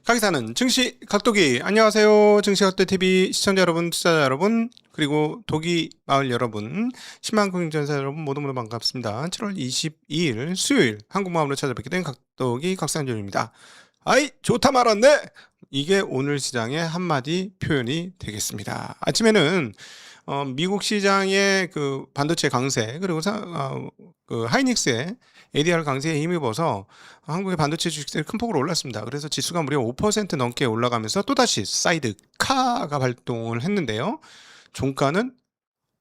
가기사는 증시 각도기. 안녕하세요. 증시각도TV 시청자 여러분, 투자자 여러분, 그리고 도기 마을 여러분, 10만 공인전사 여러분 모두 반갑습니다. 7월 22일 수요일 한국마음으로 찾아뵙게 된 각도기 각산준입니다. 아이 좋다 말았네. 이게 오늘 시장의 한마디 표현이 되겠습니다. 아침에는 미국 시장의 그 반도체 강세, 그리고 그 하이닉스의 ADR 강세에 힘입어서 한국의 반도체 주식들이 큰 폭으로 올랐습니다. 그래서 지수가 무려 5% 넘게 올라가면서 또다시 사이드카가 발동을 했는데요. 종가는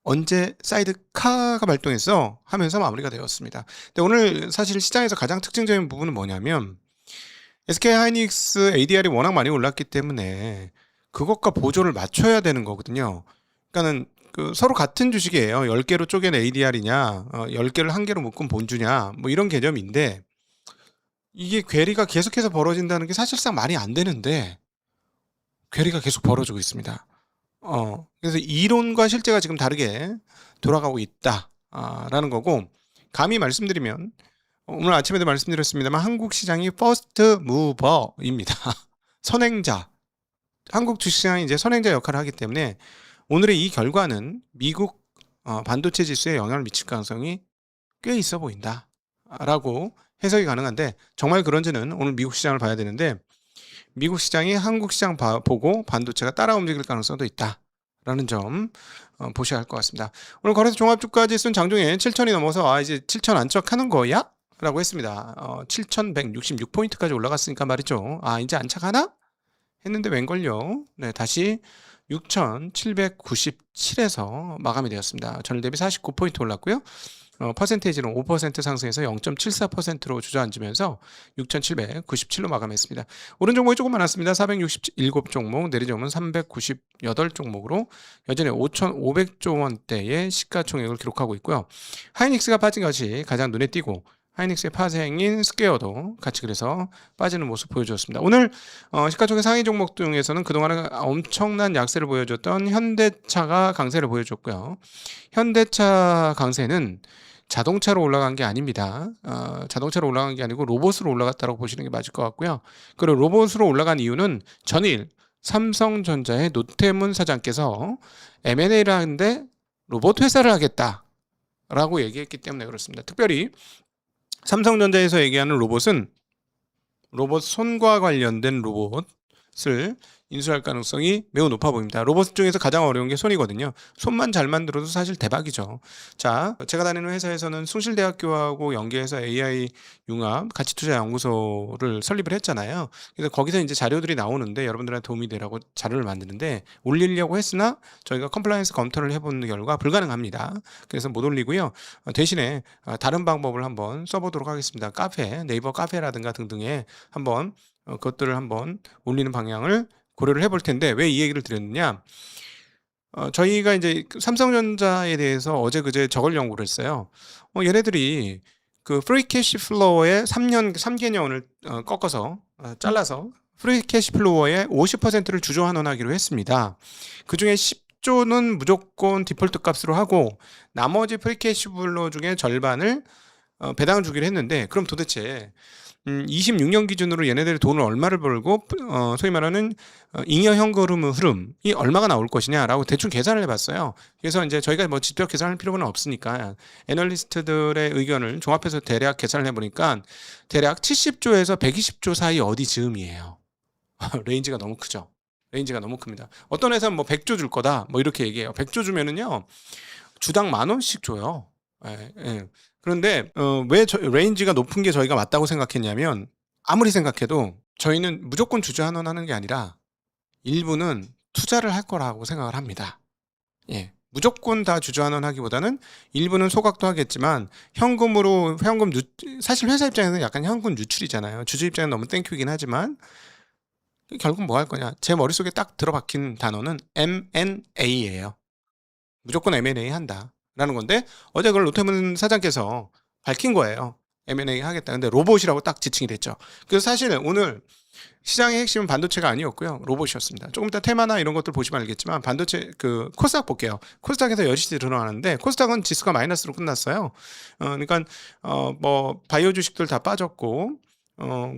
언제 사이드카가 발동했어? 하면서 마무리가 되었습니다. 근데 오늘 사실 시장에서 가장 특징적인 부분은 뭐냐면 SK 하이닉스 ADR이 워낙 많이 올랐기 때문에 그것과 보조를 맞춰야 되는 거거든요. 그러니까는 그 서로 같은 주식이에요. 10개로 쪼갠 ADR이냐, 10개를 한 개로 묶은 본주냐, 뭐 이런 개념인데 이게 괴리가 계속해서 벌어진다는 게 사실상 말이 안 되는데 괴리가 계속 벌어지고 있습니다. 그래서 이론과 실제가 지금 다르게 돌아가고 있다라는 거고, 감히 말씀드리면 오늘 아침에도 말씀드렸습니다만 한국 시장이 퍼스트 무버입니다. 선행자. 한국 주식시장이 이제 선행자 역할을 하기 때문에 오늘의 이 결과는 미국 반도체 지수에 영향을 미칠 가능성이 꽤 있어 보인다 라고 해석이 가능한데, 정말 그런지는 오늘 미국 시장을 봐야 되는데 미국 시장이 한국 시장 보고 반도체가 따라 움직일 가능성도 있다 라는 점 보셔야 할 것 같습니다. 오늘 거래소 종합주가지수는 장중에 7,000이 넘어서 이제 7,000 안착하는 거야? 라고 했습니다. 7,166포인트까지 올라갔으니까 말이죠. 이제 안착하나? 했는데 웬걸요. 네, 다시 6,797에서 마감이 되었습니다. 전일 대비 49포인트 올랐고요. 퍼센테이지는 5% 상승해서 0.74%로 주저앉으면서 6,797로 마감했습니다. 오른 종목이 조금 많았습니다. 467종목, 내리 종목은 398종목으로 여전히 5,500조 원대의 시가총액을 기록하고 있고요. 하이닉스가 빠진 것이 가장 눈에 띄고 하이닉스의 파생인 스퀘어도 같이 그래서 빠지는 모습 보여주었습니다. 오늘 시가총액 상위 종목 중에서는 그동안은 엄청난 약세를 보여줬던 현대차가 강세를 보여줬고요. 현대차 강세는 자동차로 올라간 게 아닙니다. 자동차로 올라간 게 아니고 로봇으로 올라갔다고 보시는 게 맞을 것 같고요. 그리고 로봇으로 올라간 이유는 전일 삼성전자의 노태문 사장께서 M&A를 하는데 로봇 회사를 하겠다라고 얘기했기 때문에 그렇습니다. 특별히 삼성전자에서 얘기하는 로봇은 로봇 손과 관련된 로봇을 인수할 가능성이 매우 높아 보입니다. 로봇 중에서 가장 어려운 게 손이거든요. 손만 잘 만들어도 사실 대박이죠. 자, 제가 다니는 회사에서는 숭실대학교하고 연계해서 AI 융합 가치투자연구소를 설립을 했잖아요. 그래서 거기서 이제 자료들이 나오는데 여러분들한테 도움이 되라고 자료를 만드는데 올리려고 했으나 저희가 컴플라이언스 검토를 해본 결과 불가능합니다. 그래서 못 올리고요. 대신에 다른 방법을 한번 써보도록 하겠습니다. 카페, 네이버 카페라든가 등등에 한번 그것들을 한번 올리는 방향을 고려를 해볼 텐데, 왜 이 얘기를 드렸느냐, 저희가 이제 삼성전자에 대해서 어제 그제 저걸 연구를 했어요. 얘네들이 그 프리 캐시 플로어의 3개년을 꺾어서 잘라서 프리 캐시 플로어의 50%를 주조 환원하기로 했습니다. 그 중에 10조는 무조건 디폴트 값으로 하고 나머지 프리 캐시 플로어 중에 절반을 배당을 주기로 했는데, 그럼 도대체 26년 기준으로 얘네들이 돈을 얼마를 벌고 소위 말하는 잉여 현금 흐름이 얼마가 나올 것이냐라고 대충 계산을 해봤어요. 그래서 이제 저희가 뭐 직접 계산할 필요는 없으니까 애널리스트들의 의견을 종합해서 대략 계산을 해보니까 대략 70조에서 120조 사이 어디 즈음이에요. 레인지가 너무 크죠. 레인지가 너무 큽니다. 어떤 회사는 뭐 100조 줄 거다 뭐 이렇게 얘기해요. 100조 주면은요 주당 10,000원씩 줘요. 예. 그런데 왜 레인지가 높은 게 저희가 맞다고 생각했냐면, 아무리 생각해도 저희는 무조건 주주 환원하는 게 아니라 일부는 투자를 할 거라고 생각을 합니다. 예. 무조건 다 주주 환원하기보다는 일부는 소각도 하겠지만 현금으로 사실 회사 입장에서는 약간 현금 유출이잖아요. 주주 입장에는 너무 땡큐이긴 하지만 결국 뭐 할 거냐. 제 머릿속에 딱 들어박힌 단어는 M&A예요. 무조건 M&A 한다 라는 건데, 어제 그걸 노태문 사장께서 밝힌 거예요. M&A 하겠다. 근데 로봇이라고 딱 지칭이 됐죠. 그래서 사실 오늘 시장의 핵심은 반도체가 아니었고요. 로봇이었습니다. 조금 이따 테마나 이런 것들 보시면 알겠지만 반도체 코스닥 볼게요. 코스닥에서 여시지 드러나는데 코스닥은 지수가 마이너스로 끝났어요. 그러니까 뭐 바이오 주식들 다 빠졌고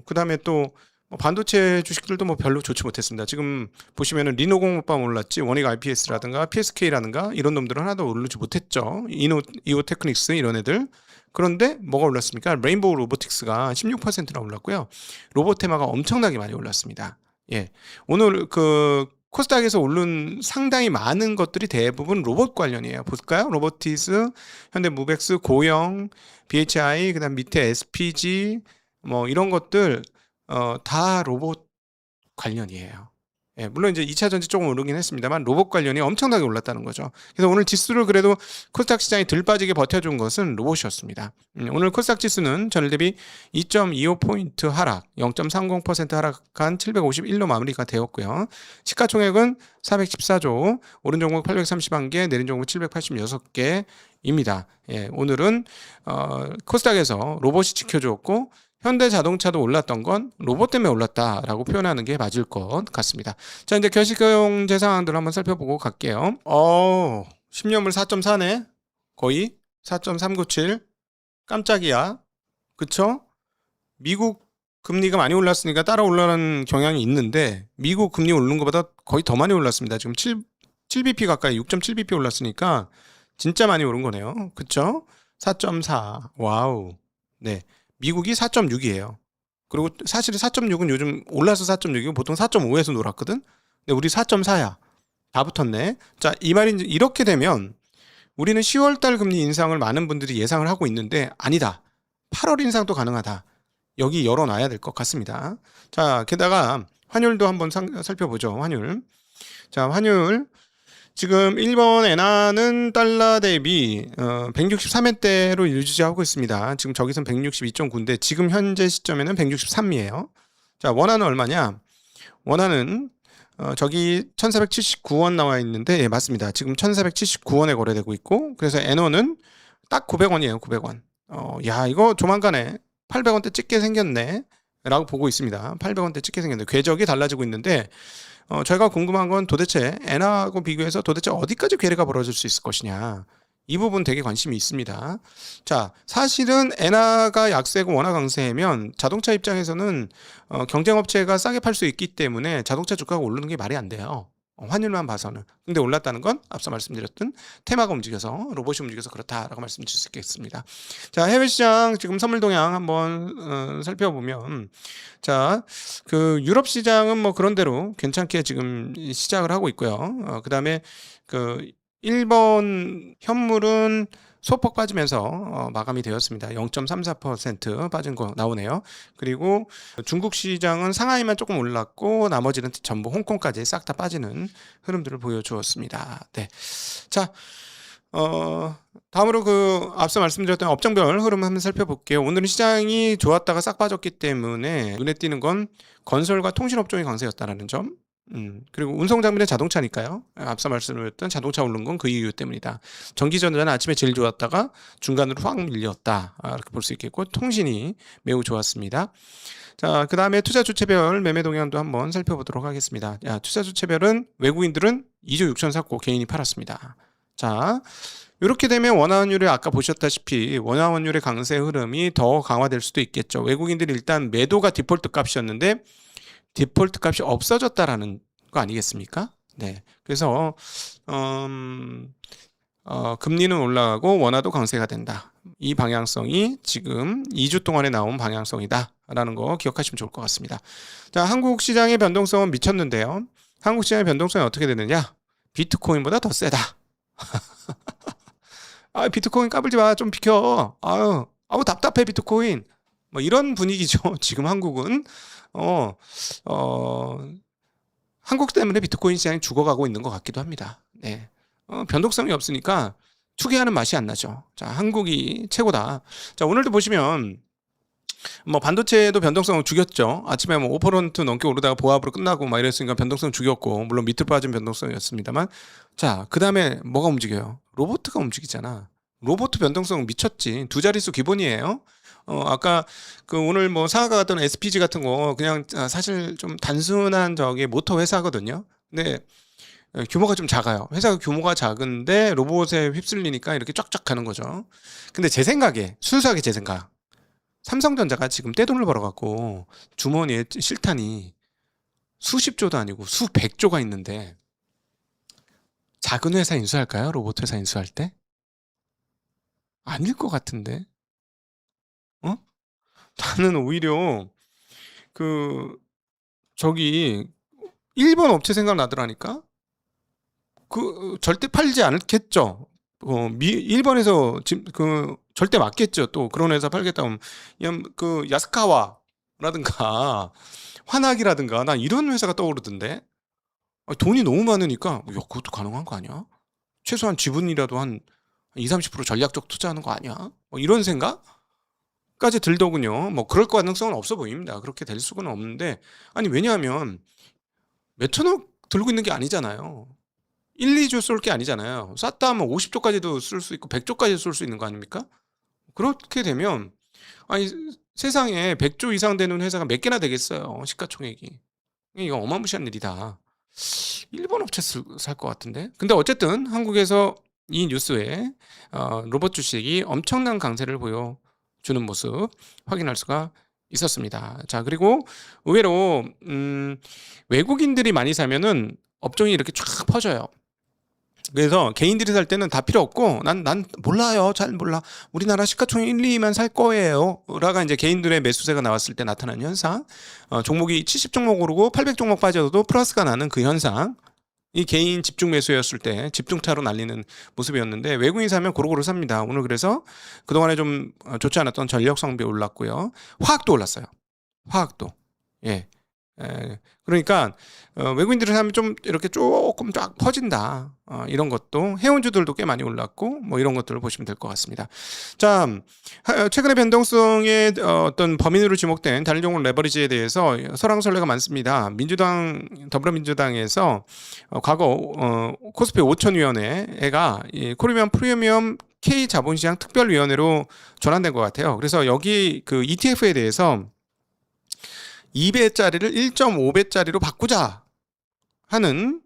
그다음에 또 반도체 주식들도 뭐 별로 좋지 못했습니다. 지금 보시면은 리노공업방 올랐지, 원익 IPS라든가 PSK라든가 이런 놈들은 하나도 오르지 못했죠. 이오 테크닉스 이런 애들. 그런데 뭐가 올랐습니까? 레인보우 로보틱스가 16%나 올랐고요. 로봇 테마가 엄청나게 많이 올랐습니다. 예. 오늘 코스닥에서 오른 상당히 많은 것들이 대부분 로봇 관련이에요. 볼까요? 로보티스, 현대무벡스, 고영, BHI, 그다음 밑에 SPG 뭐 이런 것들 다 로봇 관련이에요. 예, 물론 이제 2차 전지 조금 오르긴 했습니다만 로봇 관련이 엄청나게 올랐다는 거죠. 그래서 오늘 지수를 그래도 코스닥 시장이 덜 빠지게 버텨준 것은 로봇이었습니다. 오늘 코스닥 지수는 전일 대비 2.25포인트 하락, 0.30% 하락한 751로 마무리가 되었고요. 시가총액은 414조, 오른 종목 831개, 내린 종목 786개입니다. 예, 오늘은 코스닥에서 로봇이 지켜주었고 현대자동차도 올랐던 건 로봇 때문에 올랐다라고 표현하는 게 맞을 것 같습니다. 자, 이제 결식경 상황들 한번 살펴보고 갈게요. 10년물 4.4네. 거의 4.397. 깜짝이야. 그쵸? 미국 금리가 많이 올랐으니까 따라 올라가는 경향이 있는데 미국 금리 오르는 것보다 거의 더 많이 올랐습니다. 지금 7bp 가까이 6.7bp 올랐으니까 진짜 많이 오른 거네요. 그쵸? 4.4. 와우. 네. 미국이 4.6이에요. 그리고 사실은 4.6은 요즘 올라서 4.6이고 보통 4.5에서 놀았거든. 근데 우리 4.4야. 다 붙었네. 자, 이 말인지 이렇게 되면 우리는 10월달 금리 인상을 많은 분들이 예상을 하고 있는데 아니다. 8월 인상도 가능하다. 여기 열어놔야 될 것 같습니다. 자, 게다가 환율도 한번 살펴보죠. 환율. 자, 환율. 지금 일본 엔화는 달러 대비 163엔대로 유지하고 있습니다. 지금 저기선 162.9인데 지금 현재 시점에는 163이에요. 자, 원화는 얼마냐? 원화는 저기 1479원 나와 있는데 예, 맞습니다. 지금 1479원에 거래되고 있고 그래서 엔화는 딱 900원이에요. 900원. 야, 이거 조만간에 800원대 찍게 생겼네 라고 보고 있습니다. 800원대 찍게 생겼는데 궤적이 달라지고 있는데 저희가 궁금한 건 도대체 엔화하고 비교해서 도대체 어디까지 괴리가 벌어질 수 있을 것이냐. 이 부분 되게 관심이 있습니다. 자, 사실은 엔화가 약세고 원화 강세면 자동차 입장에서는 경쟁업체가 싸게 팔 수 있기 때문에 자동차 주가가 오르는 게 말이 안 돼요. 환율만 봐서는. 근데 올랐다는 건 앞서 말씀드렸던 테마가 움직여서 로봇이 움직여서 그렇다라고 말씀드릴 수 있겠습니다. 자, 해외 시장 지금 선물 동향 한번 살펴보면 자, 유럽 시장은 뭐 그런 대로 괜찮게 지금 시작을 하고 있고요. 그다음에 일본 현물은 소폭 빠지면서 마감이 되었습니다. 0.34% 빠진 거 나오네요. 그리고 중국 시장은 상하이만 조금 올랐고 나머지는 전부 홍콩까지 싹 다 빠지는 흐름들을 보여주었습니다. 네. 자, 다음으로 앞서 말씀드렸던 업종별 흐름 한번 살펴볼게요. 오늘은 시장이 좋았다가 싹 빠졌기 때문에 눈에 띄는 건 건설과 통신업종이 강세였다라는 점. 그리고 운송장비는 자동차니까요. 앞서 말씀드렸던 자동차 오른 건 그 이유 때문이다. 전기전자는 아침에 제일 좋았다가 중간으로 확 밀렸다. 이렇게 볼 수 있겠고 통신이 매우 좋았습니다. 자, 그 다음에 투자 주체별 매매 동향도 한번 살펴보도록 하겠습니다. 투자 주체별은 외국인들은 2조 6천 샀고 개인이 팔았습니다. 자, 이렇게 되면 원화환율이 아까 보셨다시피 원화환율의 강세 흐름이 더 강화될 수도 있겠죠. 외국인들이 일단 매도가 디폴트 값이었는데 디폴트 값이 없어졌다라는 거 아니겠습니까? 네. 그래서 금리는 올라가고 원화도 강세가 된다. 이 방향성이 지금 2주 동안에 나온 방향성이다라는 거 기억하시면 좋을 것 같습니다. 자, 한국 시장의 변동성은 미쳤는데요. 한국 시장의 변동성이 어떻게 되느냐? 비트코인보다 더 세다. 비트코인 까불지 마. 좀 비켜. 아우 답답해 비트코인. 뭐 이런 분위기죠. 지금 한국은. 한국 때문에 비트코인 시장이 죽어가고 있는 것 같기도 합니다. 네. 변동성이 없으니까 투기하는 맛이 안 나죠. 자, 한국이 최고다. 자, 오늘도 보시면 뭐 반도체도 변동성을 죽였죠. 아침에 뭐 5% 넘게 오르다가 보합으로 끝나고 막 이랬으니까 변동성 죽였고 물론 밑으로 빠진 변동성이었습니다만 자, 그 다음에 뭐가 움직여요? 로봇가 움직이잖아. 로봇 변동성 미쳤지. 두 자릿수 기본이에요. 아까 그 오늘 뭐 상하가 갔던 SPG 같은 거 그냥 사실 좀 단순한 저기 모터 회사거든요. 근데 규모가 좀 작아요. 회사가 규모가 작은데 로봇에 휩쓸리니까 이렇게 쫙쫙 가는 거죠. 근데 제 생각에 순수하게 제 생각. 삼성전자가 지금 떼돈을 벌어갖고 주머니에 실탄이 수십조도 아니고 수백조가 있는데 작은 회사 인수할까요? 로봇 회사 인수할 때? 아닐 것 같은데. 어? 나는 오히려 그 저기 일본 업체 생각나더라니까. 그 절대 팔지 않겠죠. 일본에서 그 절대 맞겠죠. 또 그런 회사 팔겠다 하면 그냥 그 야스카와라든가 화나기라든가 난 이런 회사가 떠오르던데. 돈이 너무 많으니까 야, 그것도 가능한 거 아니야? 최소한 지분이라도 한 2, 30% 전략적 투자하는 거 아니야? 이런 생각까지 들더군요. 뭐 그럴 가능성은 없어 보입니다. 그렇게 될 수는 없는데 아니 왜냐하면 몇천억 들고 있는 게 아니잖아요. 1, 2조 쏠 게 아니잖아요. 쌌다 하면 50조까지도 쓸 수 있고 100조까지 쏠 수 있는 거 아닙니까? 그렇게 되면 아니 세상에 100조 이상 되는 회사가 몇 개나 되겠어요. 시가총액이. 이거 어마무시한 일이다. 일본 업체 살 것 같은데. 근데 어쨌든 한국에서 이 뉴스에 로봇 주식이 엄청난 강세를 보여주는 모습 확인할 수가 있었습니다. 자, 그리고 의외로 외국인들이 많이 사면은 업종이 이렇게 쫙 퍼져요. 그래서 개인들이 살 때는 다 필요 없고 난 몰라요. 잘 몰라. 우리나라 시가총액 1, 2만 살 거예요. 라가 이제 개인들의 매수세가 나왔을 때 나타나는 현상. 종목이 70종목 오르고 800종목 빠져도 플러스가 나는 그 현상. 이 개인 집중 매수였을 때 집중타로 날리는 모습이었는데 외국인 사면 고루고루 삽니다. 오늘 그래서 그동안에 좀 좋지 않았던 전력 성비 올랐고요. 화학도 올랐어요. 화학도. 예. 그러니까 외국인들을 사면 좀 이렇게 조금 쫙 퍼진다. 이런 것도 해운주들도 꽤 많이 올랐고 뭐 이런 것들을 보시면 될 것 같습니다. 자, 최근의 변동성의 어떤 범인으로 지목된 다른 종목 레버리지에 대해서 설왕설래가 많습니다. 더불어민주당에서 과거 코스피 5천위원회가 코리안 프리미엄 K 자본시장 특별위원회로 전환된 것 같아요. 그래서 여기 그 ETF에 대해서 2배짜리를 1.5배짜리로 바꾸자 하는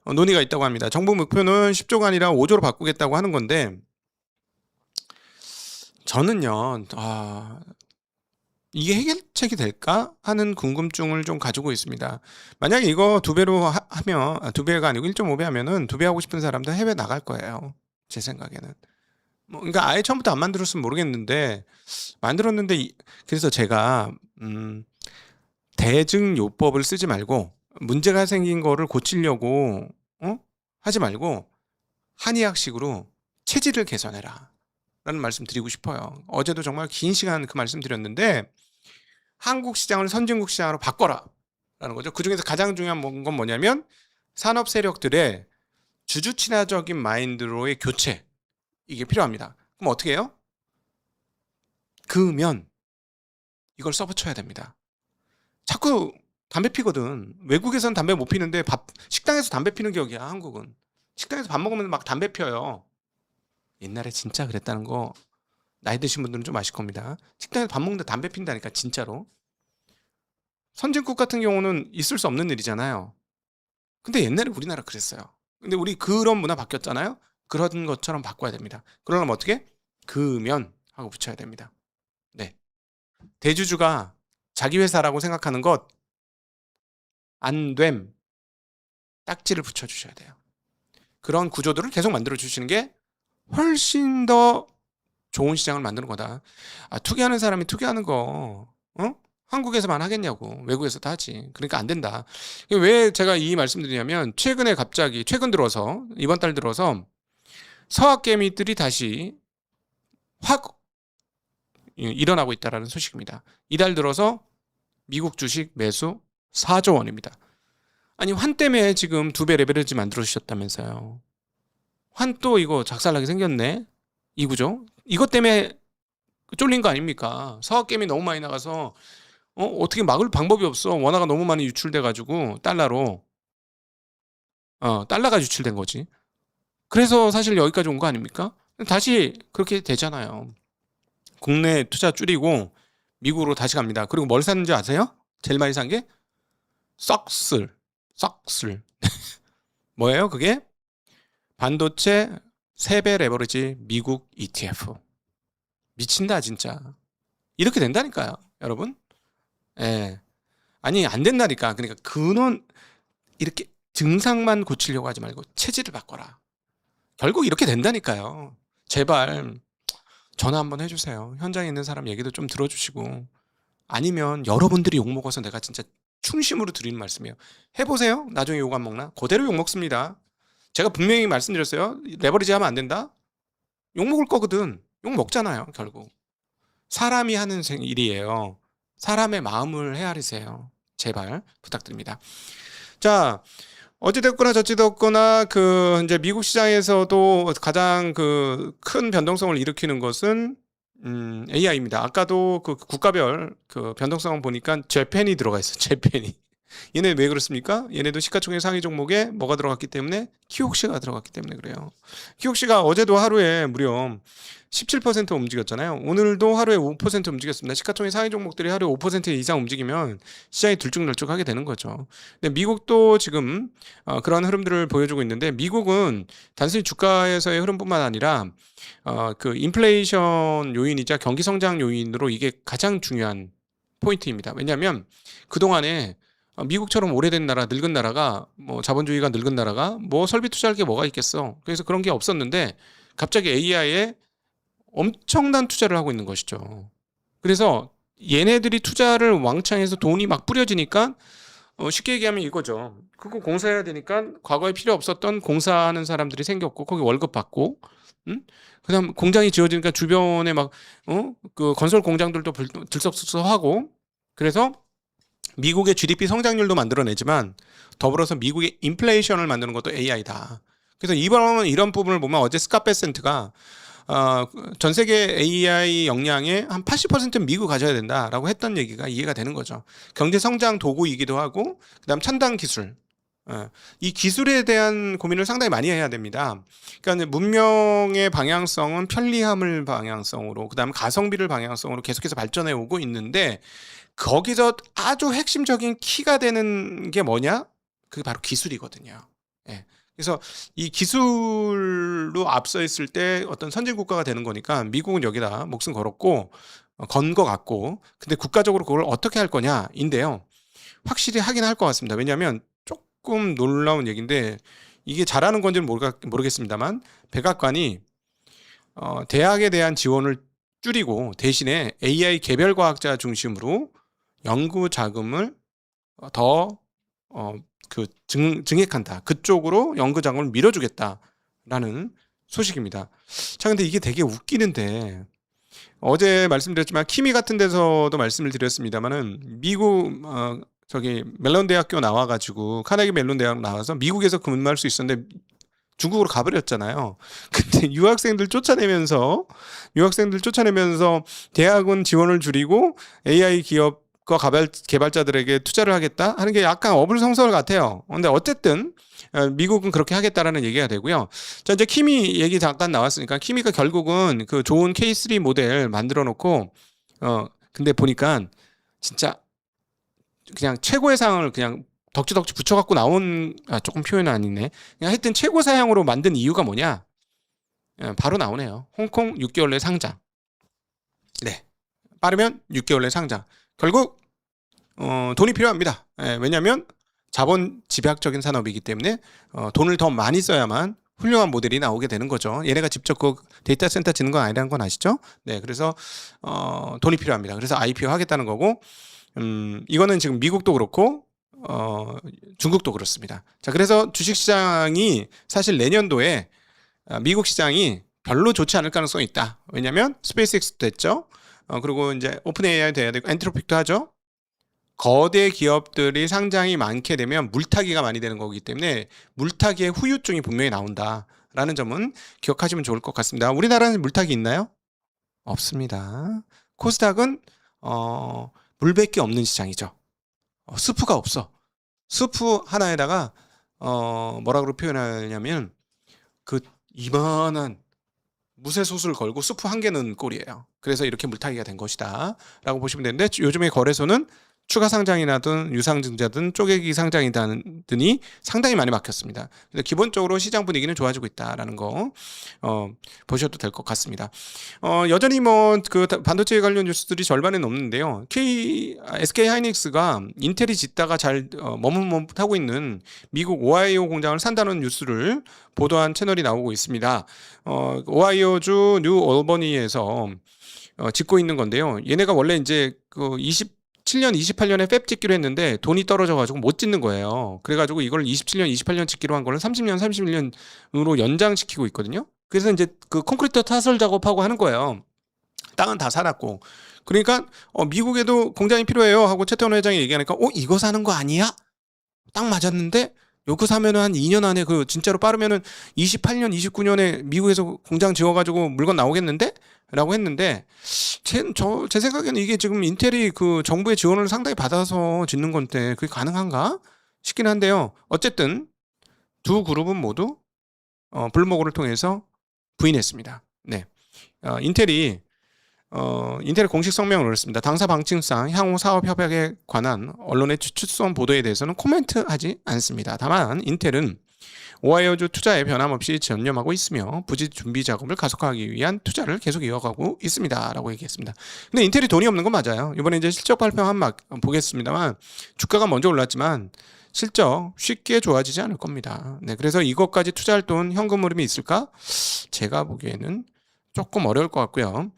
논의가 있다고 합니다. 정부 목표는 10조가 아니라 5조로 바꾸겠다고 하는 건데 저는요. 이게 해결책이 될까 하는 궁금증을 좀 가지고 있습니다. 만약에 이거 2배로 하면 2배가 아니고 1.5배 하면은 2배 하고 싶은 사람들 해외 나갈 거예요. 제 생각에는. 그러니까 아예 처음부터 안 만들었으면 모르겠는데 만들었는데 그래서 제가 대증요법을 쓰지 말고 문제가 생긴 거를 고치려고 하지 말고 한의학식으로 체질을 개선해라 라는 말씀 드리고 싶어요. 어제도 정말 긴 시간 그 말씀 드렸는데 한국 시장을 선진국 시장으로 바꿔라 라는 거죠. 그중에서 가장 중요한 건 뭐냐면 산업 세력들의 주주 친화적인 마인드로의 교체, 이게 필요합니다. 그럼 어떻게 해요? 그으면 이걸 써붙여야 됩니다. 자꾸 담배 피거든. 외국에선 담배 못 피는데 식당에서 담배 피는 격이야. 한국은 식당에서 밥 먹으면 막 담배 펴요. 옛날에 진짜 그랬다는 거 나이 드신 분들은 좀 아실 겁니다. 식당에서 밥 먹는데 담배 핀다니까 진짜로. 선진국 같은 경우는 있을 수 없는 일이잖아요. 근데 옛날에 우리나라 그랬어요. 근데 우리 그런 문화 바뀌었잖아요. 그런 것처럼 바꿔야 됩니다. 그러려면 어떻게? 그면 하고 붙여야 됩니다. 네. 대주주가 자기 회사라고 생각하는 것 안됨, 딱지를 붙여주셔야 돼요. 그런 구조들을 계속 만들어주시는 게 훨씬 더 좋은 시장을 만드는 거다. 투기하는 사람이 투기하는 거 한국에서만 하겠냐고. 외국에서도 하지. 그러니까 안 된다. 왜 제가 이 말씀드리냐면 최근에 갑자기 최근 들어서 이번 달 들어서 서학개미들이 다시 확 일어나고 있다는 소식입니다. 이달 들어서 미국 주식 매수 4조 원입니다. 아니 환 때문에 지금 2배 레버리지 만들어 주셨다면서요. 환 또 이거 작살나게 생겼네. 이 구조. 이것 때문에 쫄린 거 아닙니까? 서학개미 너무 많이 나가서 어떻게 막을 방법이 없어. 원화가 너무 많이 유출돼 가지고 달러로 달러가 유출된 거지. 그래서 사실 여기까지 온 거 아닙니까? 다시 그렇게 되잖아요. 국내 투자 줄이고 미국으로 다시 갑니다. 그리고 뭘 샀는지 아세요? 제일 많이 산 게 썩슬. 뭐예요? 그게 반도체 3배 레버리지 미국 ETF. 미친다 진짜. 이렇게 된다니까요, 여러분. 예. 아니 안 된다니까. 그러니까 근원 이렇게 증상만 고치려고 하지 말고 체질을 바꿔라. 결국 이렇게 된다니까요. 제발 전화 한번 해주세요. 현장에 있는 사람 얘기도 좀 들어주시고, 아니면 여러분들이 욕먹어서 내가 진짜 충심으로 드리는 말씀이에요. 해보세요. 나중에 욕 안 먹나? 그대로 욕 먹습니다. 제가 분명히 말씀드렸어요. 레버리지 하면 안 된다. 욕 먹을 거거든. 욕 먹잖아요, 결국. 사람이 하는 일이에요. 사람의 마음을 헤아리세요. 제발 부탁드립니다. 자, 어찌됐거나 저찌됐거나 이제 미국 시장에서도 가장 큰 변동성을 일으키는 것은 AI입니다. 아까도 국가별 변동성 보니까 재팬이 들어가 있어요. 재팬이. 얘네 왜 그렇습니까? 얘네도 시가총액 상위 종목에 뭐가 들어갔기 때문에 키옥시가 들어갔기 때문에 그래요. 키옥시가 어제도 하루에 무려 17% 움직였잖아요. 오늘도 하루에 5% 움직였습니다. 시가총액 상위 종목들이 하루에 5% 이상 움직이면 시장이 들쭉날쭉하게 되는 거죠. 근데 미국도 지금 그런 흐름들을 보여주고 있는데, 미국은 단순히 주가에서의 흐름뿐만 아니라 인플레이션 요인이자 경기 성장 요인으로 이게 가장 중요한 포인트입니다. 왜냐하면 그동안에 미국처럼 오래된 나라, 늙은 나라가, 자본주의가 늙은 나라가 설비 투자할 게 뭐가 있겠어. 그래서 그런 게 없었는데 갑자기 AI에 엄청난 투자를 하고 있는 것이죠. 그래서 얘네들이 투자를 왕창 해서 돈이 막 뿌려지니까 쉽게 얘기하면 이거죠. 그거 공사해야 되니까 과거에 필요 없었던 공사하는 사람들이 생겼고, 거기 월급 받고, 그다음 공장이 지어지니까 주변에 건설 공장들도 들썩들썩하고, 그래서 미국의 GDP 성장률도 만들어내지만 더불어서 미국의 인플레이션을 만드는 것도 AI다. 그래서 이런 부분을 보면 어제 스캇 베센트가 전 세계 AI 역량의 한 80%는 미국 가져야 된다라고 했던 얘기가 이해가 되는 거죠. 경제 성장 도구이기도 하고, 그다음 첨단 기술. 이 기술에 대한 고민을 상당히 많이 해야 됩니다. 그러니까 문명의 방향성은 편리함을 방향성으로, 그다음 가성비를 방향성으로 계속해서 발전해 오고 있는데, 거기서 아주 핵심적인 키가 되는 게 뭐냐? 그게 바로 기술이거든요. 예. 그래서 이 기술로 앞서 있을 때 어떤 선진 국가가 되는 거니까 미국은 여기다 목숨 걸었고, 건 거 같고, 근데 국가적으로 그걸 어떻게 할 거냐인데요. 확실히 하긴 할 것 같습니다. 왜냐하면 조금 놀라운 얘기인데, 이게 잘하는 건지는 모르겠습니다만, 백악관이 대학에 대한 지원을 줄이고 대신에 AI 개별 과학자 중심으로 연구 자금을 더 증액한다. 그쪽으로 연구 자금을 밀어주겠다라는 소식입니다. 자, 근데 이게 되게 웃기는데, 어제 말씀드렸지만 키미 같은 데서도 말씀을 드렸습니다만은, 미국 멜론 대학교 나와가지고 카네기 멜론 대학 나와서 미국에서 근무할 수 있었는데 중국으로 가버렸잖아요. 근데 유학생들 쫓아내면서 대학은 지원을 줄이고 AI 기업과 개발자들에게 투자를 하겠다 하는 게 약간 어불성설 같아요. 근데 어쨌든 미국은 그렇게 하겠다라는 얘기가 되고요. 자, 이제 키미 얘기 잠깐 나왔으니까, 키미가 결국은 좋은 K3 모델 만들어 놓고, 근데 보니까 진짜 그냥 최고의 상을 그냥 덕지덕지 붙여갖고 나온, 조금 표현은 아니네. 그냥 하여튼 최고 사양으로 만든 이유가 뭐냐? 바로 나오네요. 홍콩 6개월 내 상장. 네. 빠르면 6개월 내 상장. 결국, 돈이 필요합니다. 왜냐면 자본 집약적인 산업이기 때문에, 돈을 더 많이 써야만 훌륭한 모델이 나오게 되는 거죠. 얘네가 직접 데이터 센터 짓는 건 아니라는 건 아시죠? 네. 그래서, 돈이 필요합니다. 그래서 IPO 하겠다는 거고, 이거는 지금 미국도 그렇고, 중국도 그렇습니다. 자, 그래서 주식시장이 사실 내년도에 미국 시장이 별로 좋지 않을 가능성이 있다. 왜냐면 스페이스X도 됐죠. 그리고 이제 오픈 AI 돼야 되고 엔트로픽도 하죠. 거대 기업들이 상장이 많게 되면 물타기가 많이 되는 거기 때문에 물타기의 후유증이 분명히 나온다라는 점은 기억하시면 좋을 것 같습니다. 우리나라는 물타기 있나요? 없습니다. 코스닥은 물밖에 없는 시장이죠. 스프가 없어. 스프 하나에다가 뭐라고 표현하냐면 이만한 무쇠솥을 걸고 수프 한 개 넣은 꼴이에요. 그래서 이렇게 물타기가 된 것이다라고 보시면 되는데 요즘의 거래소는 추가 상장이나든 유상증자든 쪼개기 상장이다니 상당히 많이 막혔습니다. 그래서 기본적으로 시장 분위기는 좋아지고 있다라는 거 보셔도 될 것 같습니다. 여전히 뭐 그 반도체 관련 뉴스들이 절반이 넘는데요. SK 하이닉스가 인텔이 짓다가 잘 머뭇머뭇하고 있는 미국 오하이오 공장을 산다는 뉴스를 보도한 채널이 나오고 있습니다. 오하이오주 뉴 올버니에서 짓고 있는 건데요. 얘네가 원래 이제 그 27년, 28년에 팹 짓기로 했는데 돈이 떨어져가지고 못 짓는 거예요. 그래가지고 이걸 27년, 28년 짓기로 한 거를 30년, 31년으로 연장시키고 있거든요. 그래서 이제 그 콘크리트 타설 작업하고 하는 거예요. 땅은 다 살았고. 그러니까 미국에도 공장이 필요해요 하고 최태원 회장이 얘기하니까 이거 사는 거 아니야? 딱 맞았는데 요거 사면은 한 2년 안에 그 진짜로 빠르면은 28년, 29년에 미국에서 공장 지어가지고 물건 나오겠는데? 라고 했는데 제 생각에는 이게 지금 인텔이 그 정부의 지원을 상당히 받아서 짓는 건데 그게 가능한가 싶긴 한데요. 어쨌든 두 그룹은 모두 블루모그를 통해서 부인했습니다. 네, 인텔이 공식 성명을 올렸습니다. 당사 방침상 향후 사업 협약에 관한 언론의 추측성 보도에 대해서는 코멘트하지 않습니다. 다만 인텔은 오하이오주 투자에 변함없이 전념하고 있으며 부지 준비 작업을 가속화하기 위한 투자를 계속 이어가고 있습니다라고 얘기했습니다. 근데 인텔이 돈이 없는 건 맞아요. 이번에 이제 실적 발표 한번 보겠습니다만 주가가 먼저 올랐지만 실적 쉽게 좋아지지 않을 겁니다. 네, 그래서 이것까지 투자할 돈 현금 흐름이 있을까? 제가 보기에는 조금 어려울 것 같고요.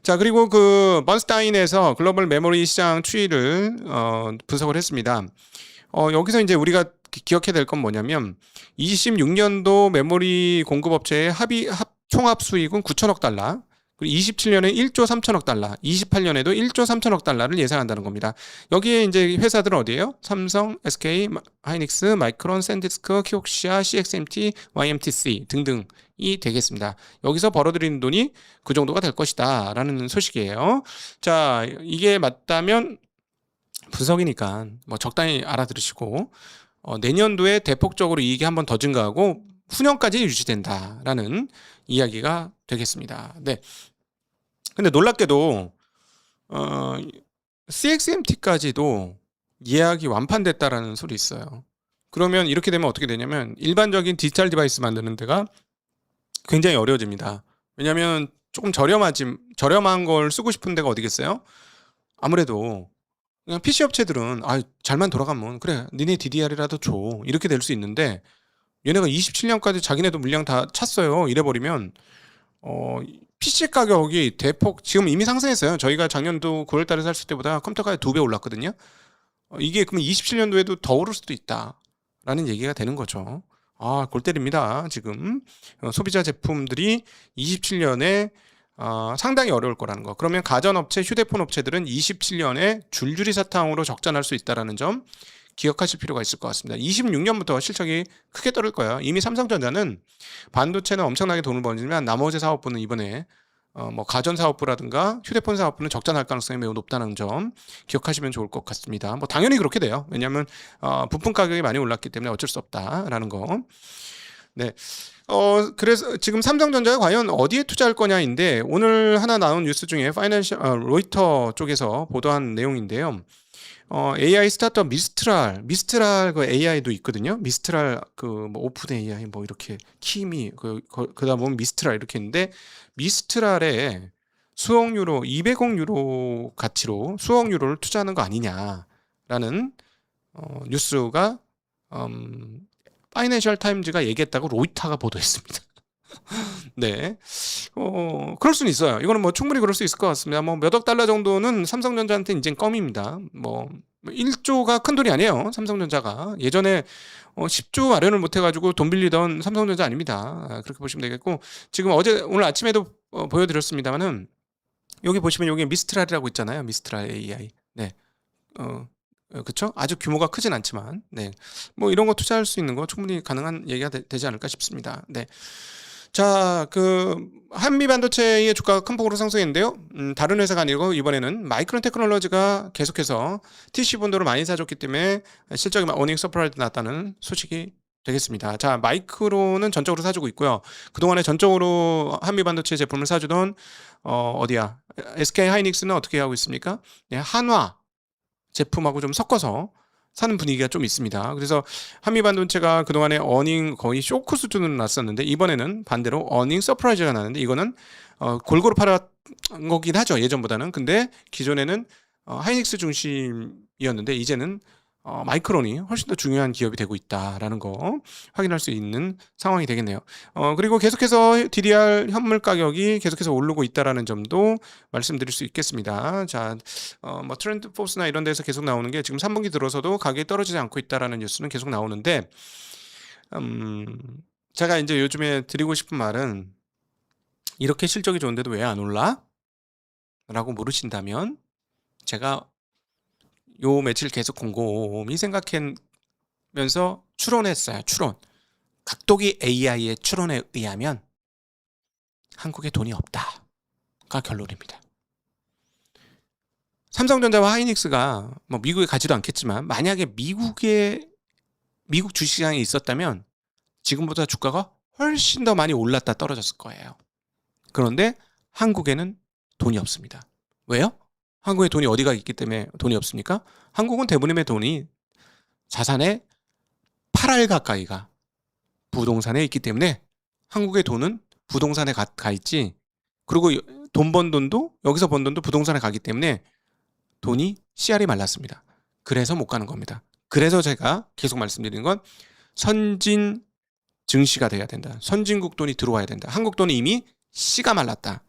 자, 그리고 그 번스타인에서 글로벌 메모리 시장 추이를 분석을 했습니다. 여기서 이제 우리가 기억해야 될 건 뭐냐면 26년도 메모리 공급업체의 총합 수익은 9천억 달러, 그리고 27년에 1조 3천억 달러, 28년에도 1조 3천억 달러를 예상한다는 겁니다. 여기에 이제 회사들은 어디예요? 삼성, SK, 하이닉스, 마이크론, 샌디스크, 키옥시아, CXMT, YMTC 등등이 되겠습니다. 여기서 벌어들이는 돈이 그 정도가 될 것이다 라는 소식이에요. 자, 이게 맞다면 분석이니까 뭐 적당히 알아들으시고 내년도에 대폭적으로 이익이 한 번 더 증가하고 후년까지 유지된다라는 이야기가 되겠습니다. 네. 근데 놀랍게도 CXMT까지도 예약이 완판됐다라는 소리 있어요. 그러면 이렇게 되면 어떻게 되냐면 일반적인 디지털 디바이스 만드는 데가 굉장히 어려워집니다. 왜냐하면 조금 저렴한 걸 쓰고 싶은 데가 어디겠어요? 아무래도 그냥 PC 업체들은 잘만 돌아가면 그래 니네 DDR이라도 줘 이렇게 될 수 있는데 얘네가 27년까지 자기네도 물량 다 찼어요 이래버리면 PC 가격이 대폭 지금 이미 상승했어요. 저희가 작년도 9월 달에 샀을 때보다 컴퓨터가 2배 올랐거든요. 이게 그럼 27년도에도 더 오를 수도 있다라는 얘기가 되는 거죠. 골 때립니다. 지금 소비자 제품들이 27년에 상당히 어려울 거라는 거. 그러면 가전업체, 휴대폰 업체들은 27년에 줄줄이 사탕으로 적자날 수 있다는 점 기억하실 필요가 있을 것 같습니다. 26년부터 실적이 크게 떨어질 거예요. 이미 삼성전자는 반도체는 엄청나게 돈을 버지만 나머지 사업부는 이번에 뭐 가전 사업부라든가 휴대폰 사업부는 적자 날 가능성이 매우 높다는 점 기억하시면 좋을 것 같습니다. 뭐 당연히 그렇게 돼요. 왜냐하면 부품 가격이 많이 올랐기 때문에 어쩔 수 없다라는 거. 네. 그래서 지금 삼성전자가 과연 어디에 투자할 거냐인데 오늘 하나 나온 뉴스 중에 로이터 쪽에서 보도한 내용인데요. AI 스타트업 미스트랄 그 AI도 있거든요. 미스트랄 그 뭐 오픈 AI 뭐 이렇게 키미 그다음 보면 미스트랄 이렇게 있는데 미스트랄에 수억 유로 200억 유로 가치로 수억 유로를 투자하는 거 아니냐라는 뉴스가 파이낸셜 타임즈가 얘기했다고 로이터가 보도했습니다. 네. 그럴 수는 있어요. 이거는 뭐 충분히 그럴 수 있을 것 같습니다. 뭐 몇 억 달러 정도는 삼성전자한테 이제 껌입니다. 뭐 1조가 큰 돈이 아니에요. 삼성전자가. 예전에 10조 마련을 못 해가지고 돈 빌리던 삼성전자 아닙니다. 그렇게 보시면 되겠고 지금 오늘 아침에도 보여드렸습니다만은 여기 보시면 여기 미스트랄이라고 있잖아요. 미스트랄 AI. 네. 그렇죠? 아주 규모가 크진 않지만, 네, 뭐 이런 거 투자할 수 있는 거 충분히 가능한 얘기가 되지 않을까 싶습니다. 네, 자, 그 한미 반도체의 주가가 큰 폭으로 상승했는데요. 다른 회사가 아니고 이번에는 마이크론 테크놀로지가 계속해서 TC 본도를 많이 사줬기 때문에 실적이 어닝 서프라이즈 났다는 소식이 되겠습니다. 자, 마이크론은 전적으로 사주고 있고요. 그동안에 전적으로 한미반도체 제품을 사주던 어디야? SK 하이닉스는 어떻게 하고 있습니까? 네, 한화 제품하고 좀 섞어서 사는 분위기가 좀 있습니다. 그래서 한미반도체가 그동안에 어닝 거의 쇼크 수준으로 났었는데 이번에는 반대로 어닝 서프라이즈가 나는데 이거는 골고루 팔았 거긴 하죠. 예전보다는. 근데 기존에는 하이닉스 중심이었는데 이제는 마이크론이 훨씬 더 중요한 기업이 되고 있다라는 거 확인할 수 있는 상황이 되겠네요. 그리고 계속해서 DDR 현물 가격이 계속해서 오르고 있다라는 점도 말씀드릴 수 있겠습니다. 자, 뭐 트렌드 포스나 이런 데서 계속 나오는 게 지금 3분기 들어서도 가격이 떨어지지 않고 있다라는 뉴스는 계속 나오는데, 제가 이제 요즘에 드리고 싶은 말은 이렇게 실적이 좋은데도 왜 안 올라? 라고 물으신다면 제가 요 며칠 계속 곰곰이 생각하면서 추론했어요. 추론. 각도기 AI의 추론에 의하면 한국에 돈이 없다가 결론입니다. 삼성전자와 하이닉스가 뭐 미국에 가지도 않겠지만 만약에 미국 주식시장에 있었다면 지금보다 주가가 훨씬 더 많이 올랐다 떨어졌을 거예요. 그런데 한국에는 돈이 없습니다. 왜요? 한국에 돈이 어디가 있기 때문에 돈이 없습니까? 한국은 대부분의 돈이 자산의 8할 가까이가 부동산에 있기 때문에 한국의 돈은 부동산에 가 있지. 그리고 돈 번 돈도 여기서 번 돈도 부동산에 가기 때문에 돈이 씨알이 말랐습니다. 그래서 못 가는 겁니다. 그래서 제가 계속 말씀드리는 건 선진 증시가 돼야 된다. 선진국 돈이 들어와야 된다. 한국 돈이 이미 씨가 말랐다.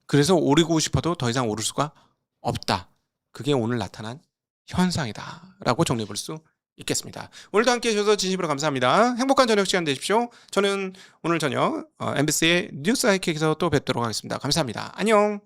그래서 오르고 싶어도 더 이상 오를 수가 없다. 그게 오늘 나타난 현상이다라고 정리해 볼 수 있겠습니다. 오늘도 함께해 주셔서 진심으로 감사합니다. 행복한 저녁 시간 되십시오. 저는 오늘 저녁 MBC의 뉴스 하이킥에서 또 뵙도록 하겠습니다. 감사합니다. 안녕.